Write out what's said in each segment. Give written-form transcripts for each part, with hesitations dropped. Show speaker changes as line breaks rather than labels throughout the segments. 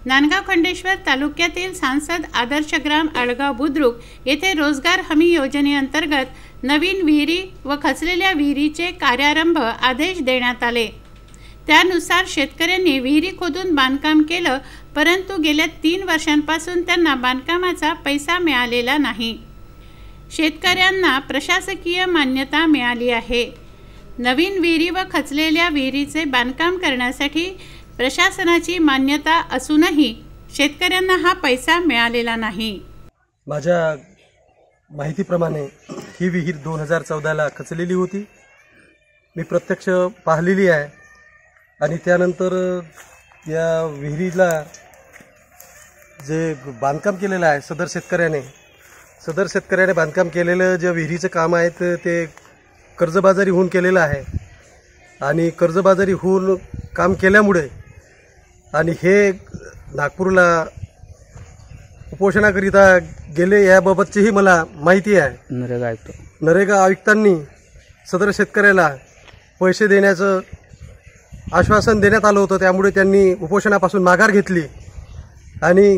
नांदगाव खंडेश्वर तालुक्यातील सांसद आदर्श ग्राम आडगाव बुद्रुक येथे रोजगार हमी योजनेअंतर्गत नवीन विहिरी व खचलेल्या विहिरीचे कार्यारंभ आदेश देण्यात आले। त्यानुसार शेतकऱ्यांनी विहिरी खोदून बांधकाम केलं, परंतु गेल्या 3 वर्षांपासून त्यांना बांधकामाचा पैसा मिळालेला नाही। शेतकऱ्यांना प्रशासकीय मान्यता मिळाली आहे। नवीन विहिरी व खचलेल्या विहिरीचे बांधकाम करण्यासाठी प्रशासनाची मान्यता असूनही शेतकऱ्यांना हा पैसा मिळालेला नाही।
माझ्या माहितीप्रमाणे ही विहीर 2014ला खचलेली होती। मी प्रत्यक्ष पाहिलेली आहे आणि त्यानंतर या विहिरीला जे बांधकाम केलेलं आहे सदर शेतकऱ्याने बांधकाम केलेलं जे विहिरीचं काम आहे ते कर्जबाजारी होऊन केलेलं आहे आणि कर्जबाजारी होऊन काम केल्यामुळे आणि हे नागपूरला उपोषणाकरिता गेले याबाबतचीही मला माहिती आहे। नरेगा आयुक्तांनी सदर शेतकऱ्याला पैसे देण्याचं आश्वासन देण्यात आलं होतं, त्यामुळे त्यांनी उपोषणापासून माघार घेतली आणि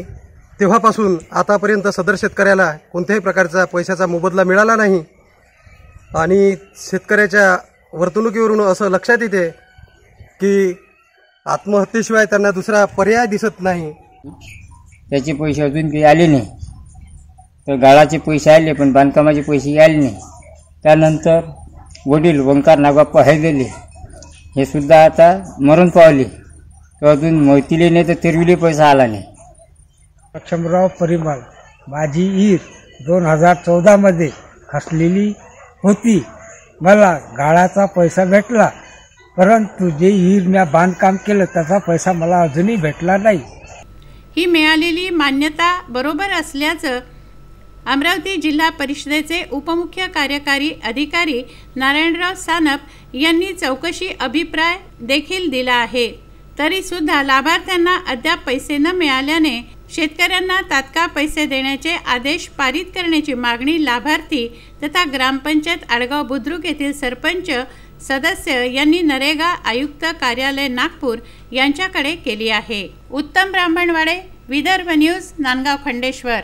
तेव्हापासून आतापर्यंत सदर शेतकऱ्याला कोणत्याही प्रकारचा पैशाचा मोबदला मिळाला नाही आणि शेतकऱ्याच्या वर्तणुकीवरून असं लक्षात येते की आत्महत्येशिवाय त्यांना दुसरा पर्याय दिसत नाही।
त्याचे पैसे अजून काही आले नाही, तर गाळाचे पैसे आले पण बांधकामाचे पैसे आले नाही। त्यानंतर वडील ओंकार नागप्पा हैदले हे सुद्धा आता मरण पावले, तर अजून मोतीले नाही तर तिरविले पैसा आला नाही।
लक्ष्मणराव परिमल माझी विहीर 2014मध्ये खचलेली होती। मला गाळाचा पैसा भेटला, परंतु जे विहीर बांधकाम केलं त्याचा पैसा मला अजूनही भेटला नाही।
ही मिळालेली मान्यता बरोबर असल्याचं अमरावती जिल्हा परिषदेचे उपमुख्य कार्यकारी अधिकारी नारायणराव सानप यांनी चौकशी अभिप्राय देखील दिला आहे। तरी सुद्धा लाभार्थ्यांना अद्याप पैसे न मिळाल्याने शेतकऱ्यांना तात्काळ पैसे देण्याचे आदेश पारित करण्याची मागणी लाभार्थी तथा ग्रामपंचायत आडगाव बुद्रुक येथील सरपंच सदस्य यांनी नरेगा आयुक्त कार्यालय नागपूर यांच्याकडे केली आहे। उत्तम ब्राह्मणवाडे, विदर्भ न्यूज, नांदगाव खंडेश्वर।